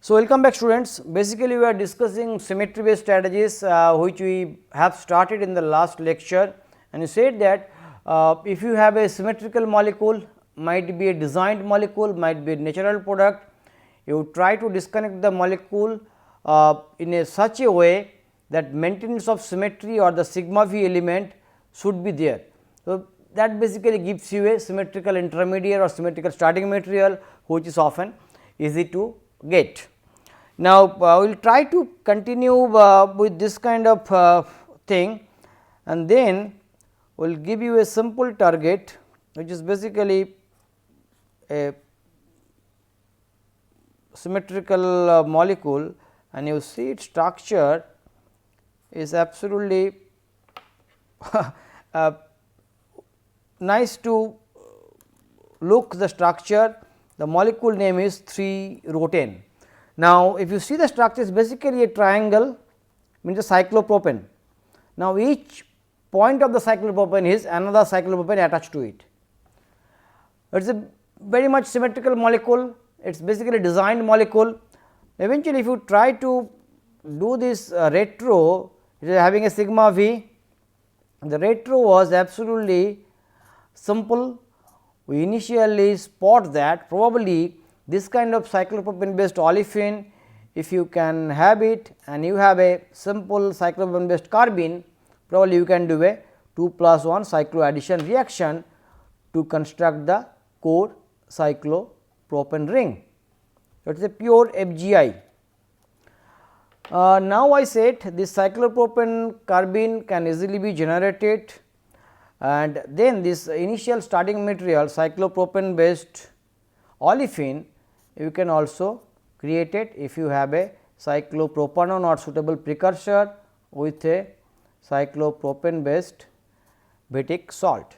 So, welcome back students. Basically, we are discussing symmetry based strategies which we have started in the last lecture, and you said that if you have a symmetrical molecule, might be a designed molecule, might be a natural product, you try to disconnect the molecule in a such a way that maintenance of symmetry or the sigma v element should be there. So, that basically gives you a symmetrical intermediate or symmetrical starting material, which is often easy to get. Now, we will try to continue with this kind of thing, and then we will give you a simple target, which is basically a symmetrical molecule, and you see its structure is absolutely nice to look the structure. The molecule name is 3-rotane. Now, if you see the structure is basically a triangle, means a cyclopropane. Now, each point of the cyclopropane is another cyclopropane attached to it. It is a very much symmetrical molecule, it is basically a designed molecule. Eventually, if you try to do this retro, it is having a sigma v. The retro was absolutely simple. We initially spot that probably this kind of cyclopropane based olefin, if you can have it and you have a simple cyclopropane based carbene, probably you can do a 2+1 cycloaddition reaction to construct the core cyclopropane ring. It is a pure FGI. Now, I said this cyclopropane carbene can easily be generated, and then this initial starting material cyclopropane based olefin you can also create it if you have a cyclopropanone or suitable precursor with a cyclopropane based batic salt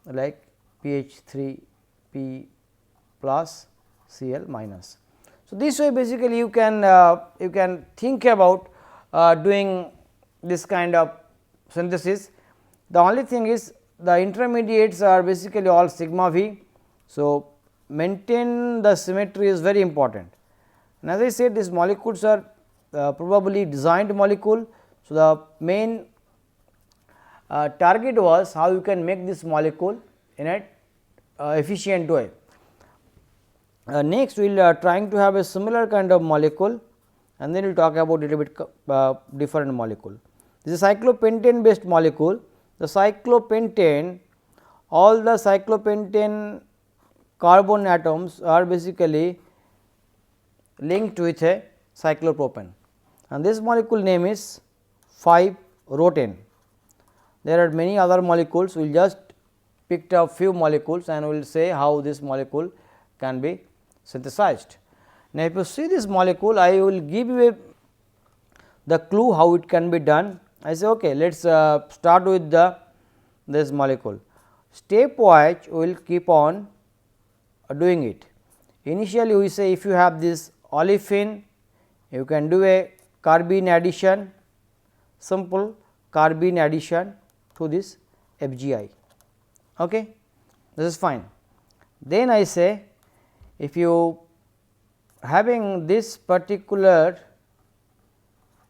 like PH3P plus Cl minus. So, this way basically you can think about doing this kind of synthesis. The only thing is the intermediates are basically all sigma v. So, maintain the symmetry is very important, and as I said these molecules are probably designed molecule. So, the main target was how you can make this molecule in a efficient way. Next we will trying to have a similar kind of molecule, and then we will talk about little bit different molecule. This is a cyclopentane based molecule. The cyclopentane, all the cyclopentane carbon atoms are basically linked with a cyclopropane, and this molecule name is 5-rotane. There are many other molecules, we will just picked up few molecules and we will say how this molecule can be synthesized. Now, if you see this molecule, I will give you the clue how it can be done. I say okay, let us start with this molecule. Stepwise we will keep on doing it. Initially we say if you have this olefin, you can do a carbene addition, simple carbene addition to this FGI. Okay. This is fine. Then I say if you having this particular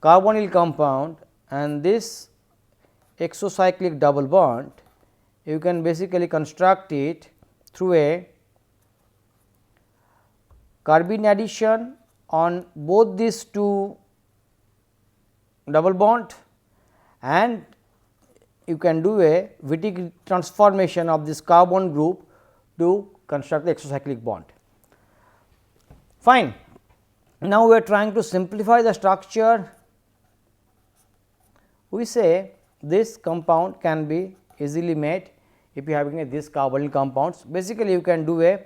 carbonyl compound and this exocyclic double bond, you can basically construct it through a carbene addition on both these two double bond, and you can do a Wittig transformation of this carbon group to construct the exocyclic bond. Fine. Now, we are trying to simplify the structure. We say this compound can be easily made if you having this carbonyl compounds. Basically, you can do a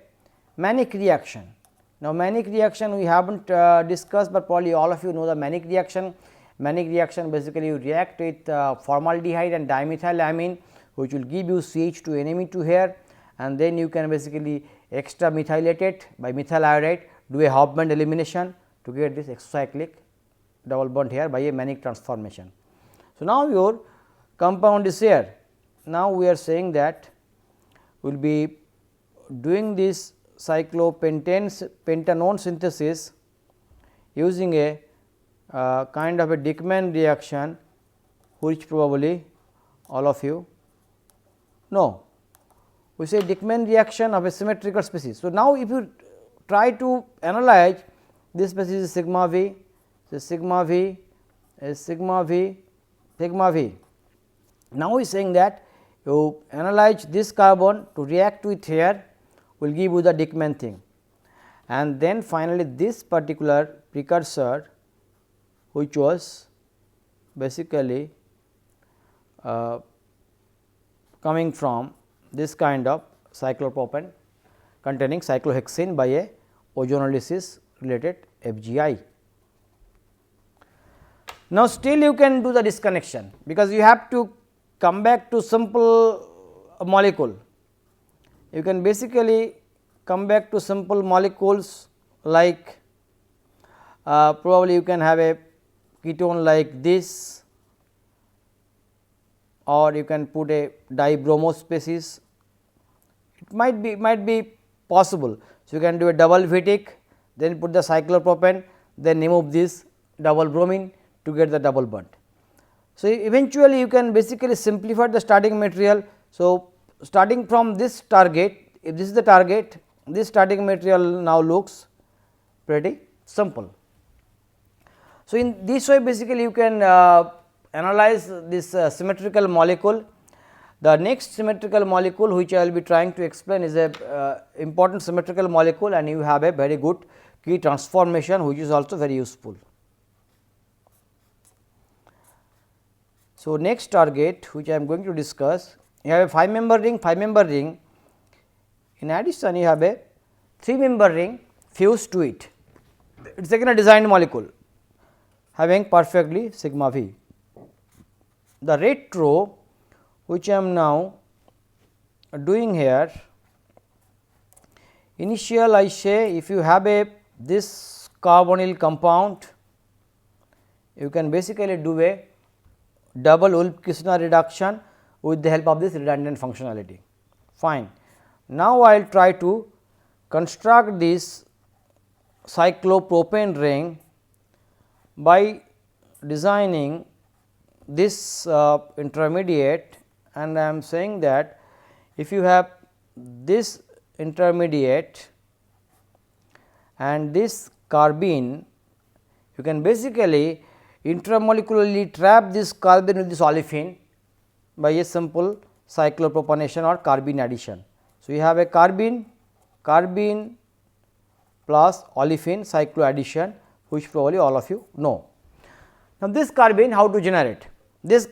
Mannich reaction. Now, Mannich reaction we have not discussed, but probably all of you know the Mannich reaction. Mannich reaction basically you react with formaldehyde and dimethylamine, which will give you CH2NMe2 here, and then you can basically extra methylate it by methyl iodide, do a half band elimination to get this exocyclic double bond here by a Mannich transformation. So, now your compound is here. Now, we are saying that we will be doing this cyclopentanone synthesis using a kind of a Dickman reaction, which probably all of you know. We say Dickman reaction of a symmetrical species. So, now if you try to analyze this species is sigma v, so sigma v is sigma v, sigma v. Now, we are saying that you analyze this carbon to react with here will give you the Dickman thing, and then finally, this particular precursor which was basically coming from this kind of cyclopropane containing cyclohexane by a ozonolysis related FGI. Now, still you can do the disconnection, because you have to come back to simple molecule. You can basically come back to simple molecules like probably you can have a ketone like this, or you can put a dibromo species. It might be possible. So, you can do a double Wittig, then put the cyclopropane, then remove this double bromine to get the double bond. So, eventually you can basically simplify the starting material. So, starting from this target, if this is the target, this starting material now looks pretty simple. So, in this way basically you can analyze this symmetrical molecule. The next symmetrical molecule which I will be trying to explain is a important symmetrical molecule, and you have a very good key transformation which is also very useful. So, next target which I am going to discuss, you have a 5-member ring, in addition you have a 3-member ring fused to it. It is again a designed molecule having perfectly sigma v. The retro which I am now doing here, initial I say if you have a this carbonyl compound, you can basically do a double Wolff-Kishner reduction with the help of this redundant functionality. Fine. Now, I will try to construct this cyclopropane ring by designing this intermediate, and I am saying that if you have this intermediate and this carbene, you can basically intramolecularly trap this carbene with this olefin by a simple cyclopropanation or carbene addition. So, you have a carbene plus olefin cyclo addition, which probably all of you know. Now, this carbene how to generate? This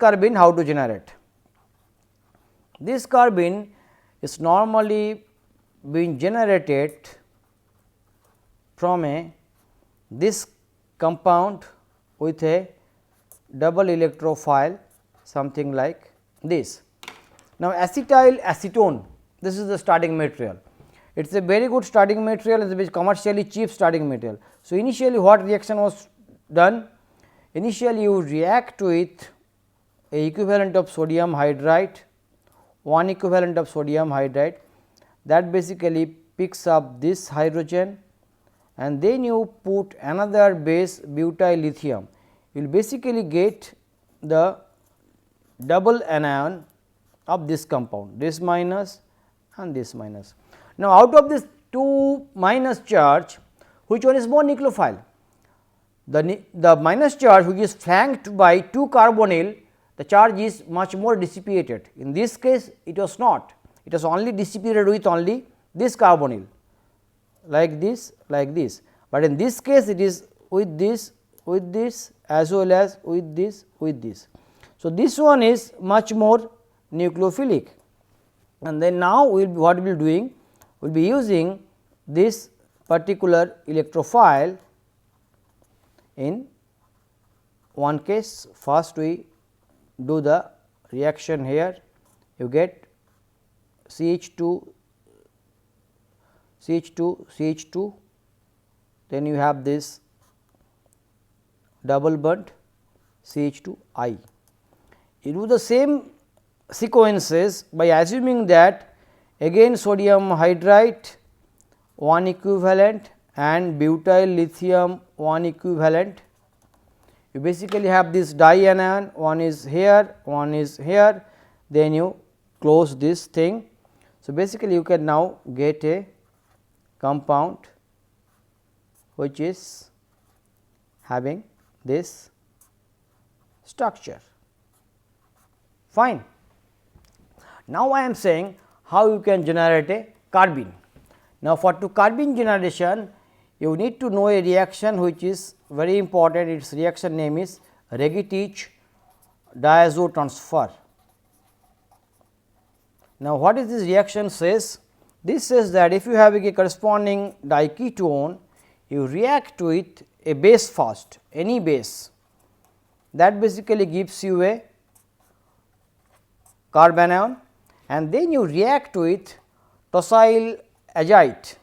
carbene is normally being generated from this compound with a double electrophile, something like this. Now, acetyl acetone, this is the starting material. It is a very good starting material, it is a commercially cheap starting material. So, initially what reaction was done? Initially you react with a equivalent of sodium hydride, one equivalent of sodium hydride, that basically picks up this hydrogen, and then you put another base butyl lithium. You will basically get the double anion of this compound, this minus and this minus. Now, out of this 2 minus charge, which one is more nucleophile? The minus charge which is flanked by 2 carbonyl, the charge is much more dissipated. In this case it was not, it was only dissipated with only this carbonyl like this, but in this case it is with this as well as with this. So, this one is much more nucleophilic, and then now we will be what we will be doing, we will be using this particular electrophile. In one case, first we do the reaction here, you get CH2, then you have this double bond CH2I. You do the same sequences by assuming that again sodium hydride, one equivalent, and butyl lithium 1 equivalent. You basically have this dianion, one is here, one is here, then you close this thing. So, basically you can now get a compound which is having this structure. Fine. Now, I am saying how you can generate a carbene. Now, for to carbene generation, you need to know a reaction which is very important. Its reaction name is Regitiz diazo transfer. Now, what is this reaction says? This says that if you have a corresponding diketone, you react with a base first, any base, that basically gives you a carbanion, and then you react with tosyl azide.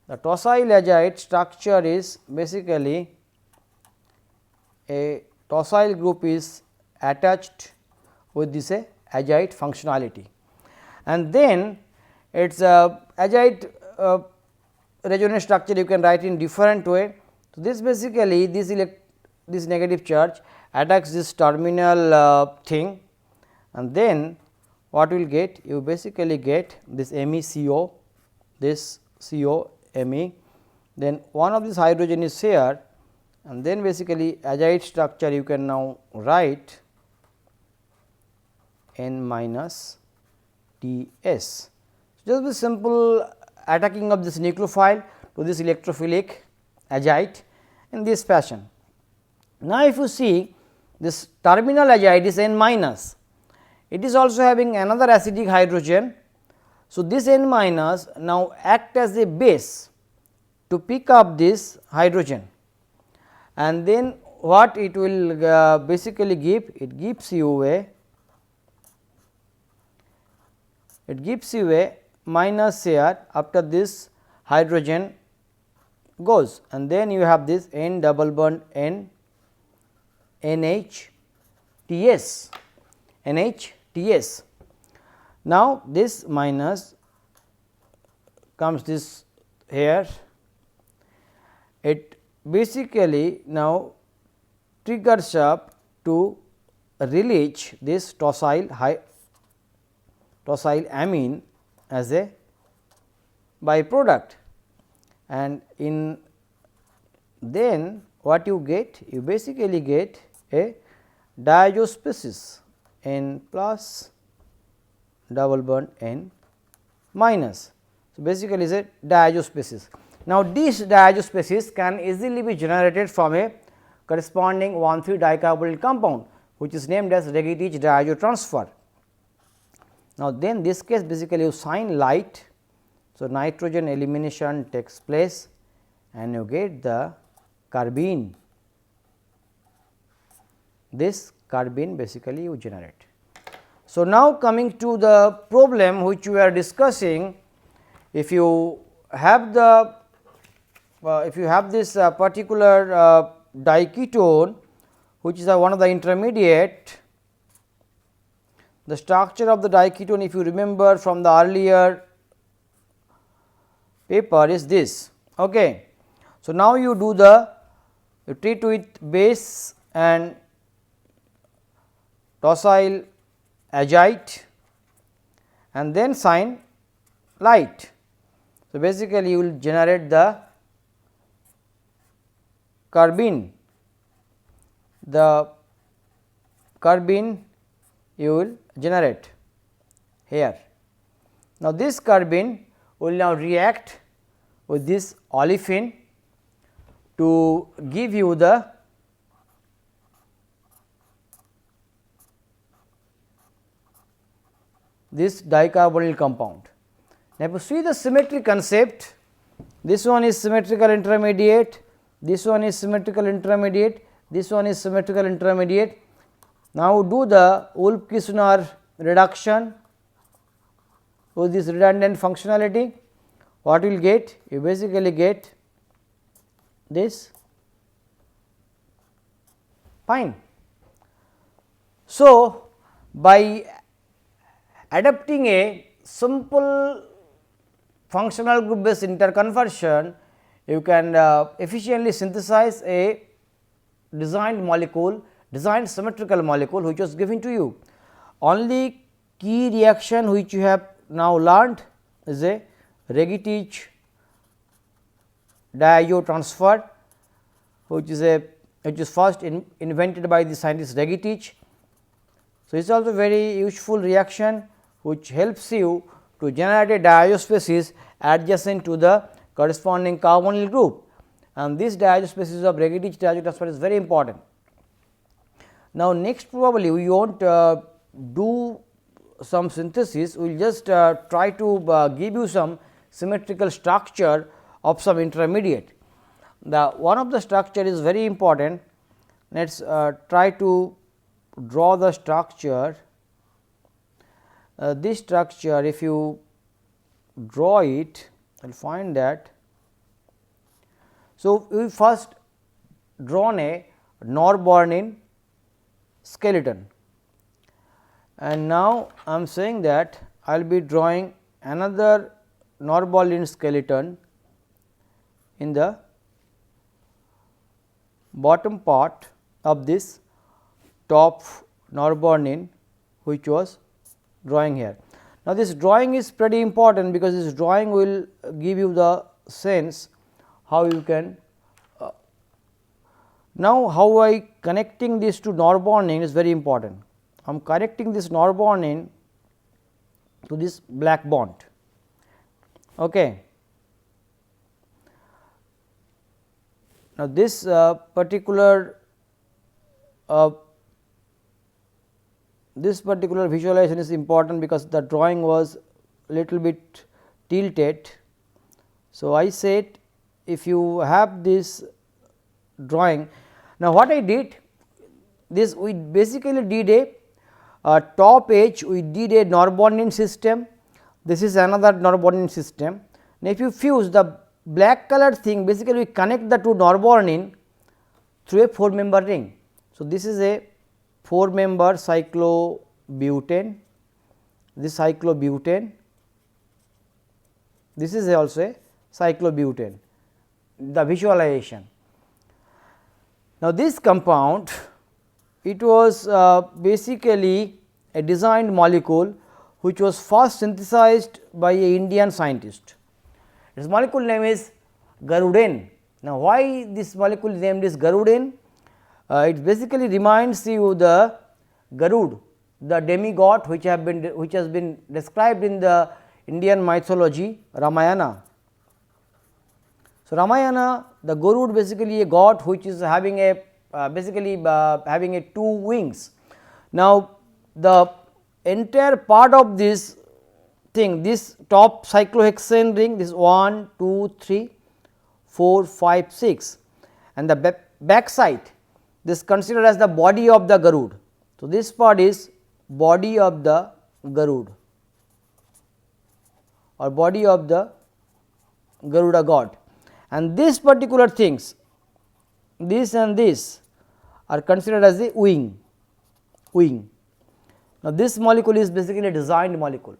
The tosyl azide structure is basically a tosyl group is attached with this azide functionality, and then its azide resonance structure you can write in different way. So, this basically this negative charge attacks this terminal thing, and then what will get? You basically get this MECO, this CO Me, then one of this hydrogen is here, and then basically azide structure you can now write N minus Ts. Just the simple attacking of this nucleophile to this electrophilic azide in this fashion. Now, if you see this terminal azide is N minus, it is also having another acidic hydrogen. So, this N minus now act as a base to pick up this hydrogen, and then what it will basically give? It gives you a minus here after this hydrogen goes, and then you have this N double bond N NHTS. Now, this minus comes this here, it basically now triggers up to release this tosyl amine as a byproduct, and in then what you get? You basically get a diazo species N plus double bond N minus. So, basically is a diazo species. Now, this diazo species can easily be generated from a corresponding 1,3 dicarbonyl compound, which is named as Regitiz diazo transfer. Now, then this case basically you shine light. So, nitrogen elimination takes place and you get the carbene. This carbene basically you generate. So, now coming to the problem which we are discussing, if you have the this particular diketone which is one of the intermediate, the structure of the diketone if you remember from the earlier paper is this. Okay. So, now you do you treat with base and tosyl azide and then shine light. So, basically you will generate the carbene. The carbene you will generate here. Now, this carbene will now react with this olefin to give you the this dicarbonyl compound. Now, if you see the symmetry concept, this one is symmetrical intermediate, this one is symmetrical intermediate, this one is symmetrical intermediate. Now, do the Wolff-Kishner reduction with this redundant functionality, what you will get? You basically get this fine. So, by adapting a simple functional group based interconversion, you can efficiently synthesize a designed molecule, designed symmetrical molecule which was given to you. Only key reaction which you have now learned is a Regitiz diazo transfer, which is first invented by the scientist Regitiz. So, it is also very useful reaction which helps you to generate a diazo species adjacent to the corresponding carbonyl group, and this diazo species of Regitiz diazo transfer is very important. Now, next probably we won't do some synthesis, we will just try to give you some symmetrical structure of some intermediate. The one of the structure is very important. Let us try to draw the structure. This structure, if you draw it, you will find that. So, we first drawn a norbornene skeleton, and now I am saying that I will be drawing another norbornene skeleton in the bottom part of this top norbornene which was drawing here. Now, this drawing is pretty important because this drawing will give you the sense how you can now how I connecting this to norbornene is very important. I am connecting this norbornene to this black bond. Okay. Now, this particular visualization is important because the drawing was little bit tilted. So, I said if you have this drawing, now what I did this, we basically did a top edge, we did a norbornene system, this is another norbornene system. Now, if you fuse the black colored thing, basically we connect the two norbornene through a 4-member ring. So, this is a 4-member cyclobutane, this cyclobutane, this is also a cyclobutane, the visualization. Now, this compound, it was basically a designed molecule which was first synthesized by a Indian scientist. Its molecule name is Garudane. Now, why this molecule named is Garudane? It basically reminds you the Garuda, the demigod which has been described in the Indian mythology Ramayana. So, Ramayana, the Garuda basically a god which is having a having a 2 wings. Now, the entire part of this thing, this top cyclohexane ring, this 1, 2, 3, 4, 5, 6, and the back side, this considered as the body of the Garuda. So, this part is body of the Garuda or body of the Garuda god, and these particular things, this and this are considered as the wing. Now, this molecule is basically a designed molecule.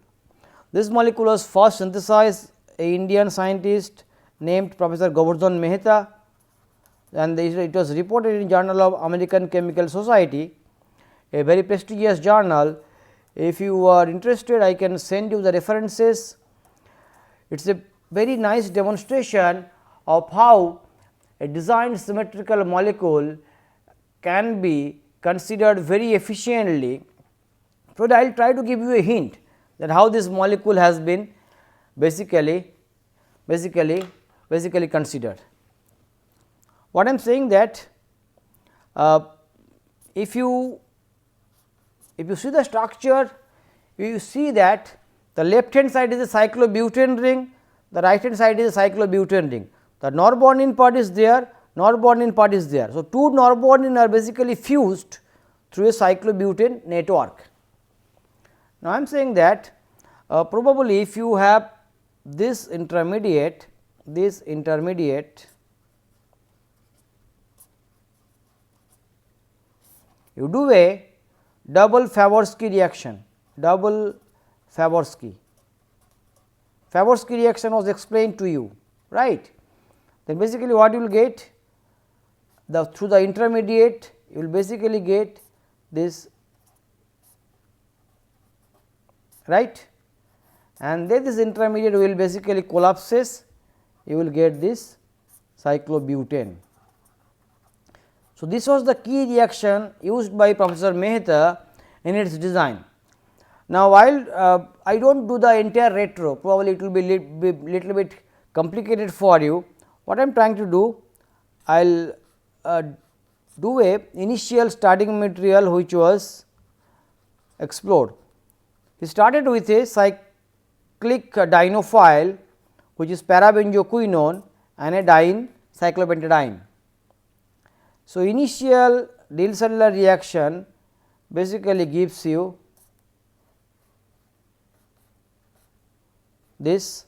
This molecule was first synthesized a Indian scientist named Professor Govardhan Mehta, and it was reported in Journal of American Chemical Society, a very prestigious journal. If you are interested, I can send you the references. It is a very nice demonstration of how a designed symmetrical molecule can be considered very efficiently. So, I will try to give you a hint that how this molecule has been basically considered. What I am saying that if you see the structure, you see that the left hand side is a cyclobutane ring, the right hand side is a cyclobutane ring. The norbornene part is there, norbornene part is there. So, 2 norbornene are basically fused through a cyclobutane network. Now, I am saying that probably if you have this intermediate, you do a double Favorsky reaction, Favorsky reaction was explained to you, right. The then basically what you will get, through the intermediate you will basically get this, right, and then this intermediate will basically collapses, you will get this cyclobutane. So, this was the key reaction used by Professor Mehta in its design. Now, while I do not do the entire retro, probably it will be little bit complicated for you. What I am trying to do, I will do a initial starting material which was explored. He started with a cyclic dienophile which is parabenzoquinone and a diene cyclopentadiene. So, initial Diel cellular reaction basically gives you this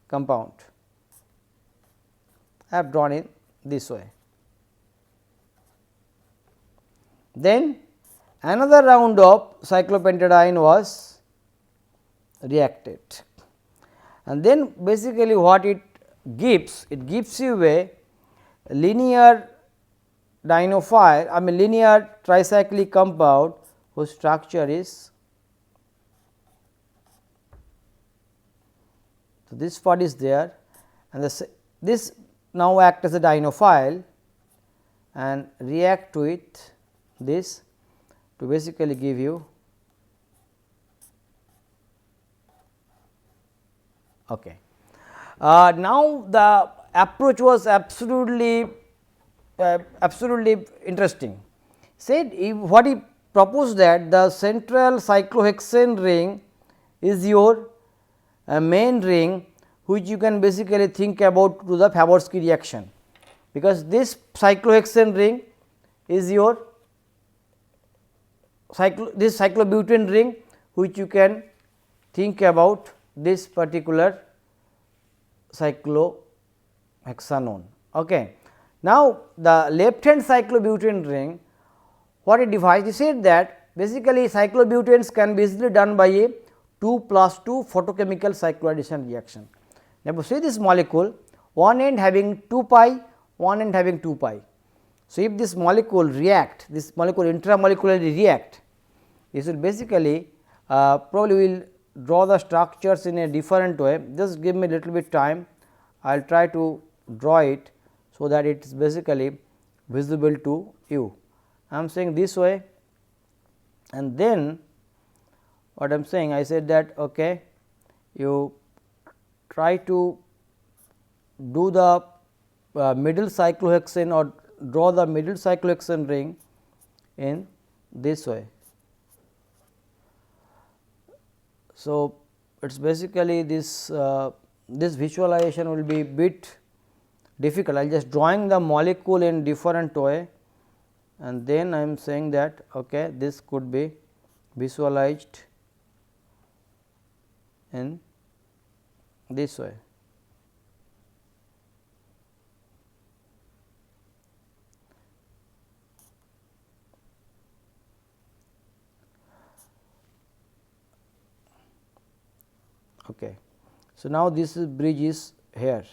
compound. I have drawn it this way. Then another round of cyclopentadiene was reacted, and then basically what it gives you a linear dienophile, I mean linear tricyclic compound whose structure is, so this part is there, and this now act as a dienophile and react with this to basically give you. Okay. Now, the approach was absolutely interesting. Said what he proposed, that the central cyclohexane ring is your main ring which you can basically think about to the Favorsky reaction, because this cyclohexane ring is your this cyclobutane ring which you can think about this particular cyclohexanone. Okay. Now, the left hand cyclobutane ring, what it devised, he said that basically cyclobutanes can be easily done by a 2+2 photochemical cycloaddition reaction. Now, see this molecule, one end having 2 pi, one end having 2 pi. So, if this molecule react, this molecule intramolecularly react, this will basically probably will draw the structures in a different way. Just give me a little bit time, I will try to draw it so that it is basically visible to you. I am saying this way, and then what I am saying, I said that okay, you try to do the middle cyclohexane or draw the middle cyclohexane ring in this way. So, it is basically this this visualization will be bit difficult. I am just drawing the molecule in different way, and then I am saying that okay, this could be visualized in this way. Okay. So, now this bridge is here.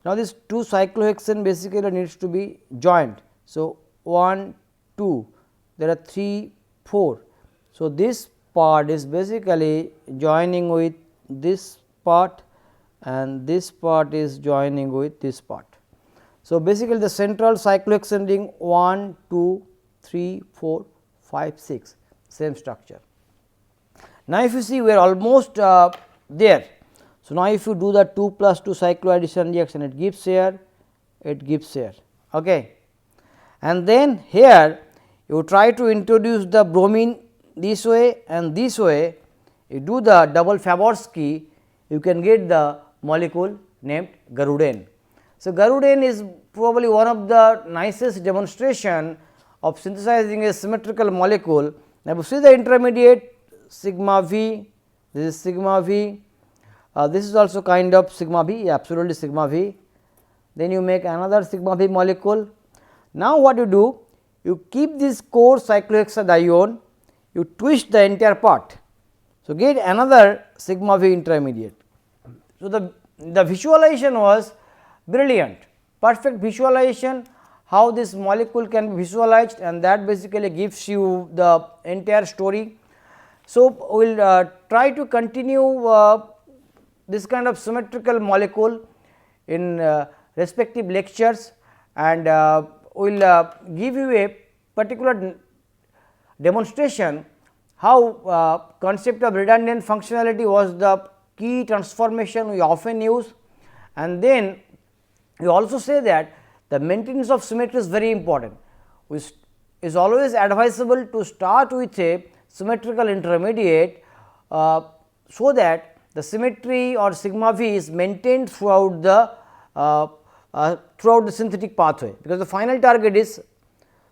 Now, this 2 cyclohexane basically needs to be joined. So, 1, 2, there are 3, 4. So, this part is basically joining with this part and this part is joining with this part. So, basically the central cyclohexane ring 1, 2, 3, 4, 5, 6, same structure. Now, if you see we are almost there. So, now if you do the 2+2 cycloaddition reaction, it gives here, it gives here. Okay. And then here you try to introduce the bromine this way and this way, you do the double Favorsky, you can get the molecule named Garudane. So, Garudane is probably one of the nicest demonstration of synthesizing a symmetrical molecule. Now, see the intermediate sigma V, this is sigma V, this is also kind of sigma V, absolutely sigma V. Then you make another sigma V molecule. Now, what you do? You keep this core cyclohexadione, you twist the entire part. So, get another sigma V intermediate. So, the visualization was brilliant. perfect visualization how this molecule can be visualized, and that basically gives you the entire story. So, we will try to continue this kind of symmetrical molecule in respective lectures, and we will give you a particular demonstration how concept of redundant functionality was the key transformation we often use, and then we also say that the maintenance of symmetry is very important. It is always advisable to start with a symmetrical intermediate, so that the symmetry or sigma v is maintained throughout the synthetic pathway, because the final target is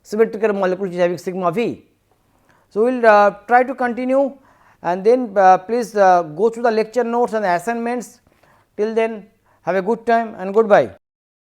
symmetrical molecule which is having sigma v. So, we will try to continue, and then please go through the lecture notes and the assignments. Till then, have a good time and goodbye.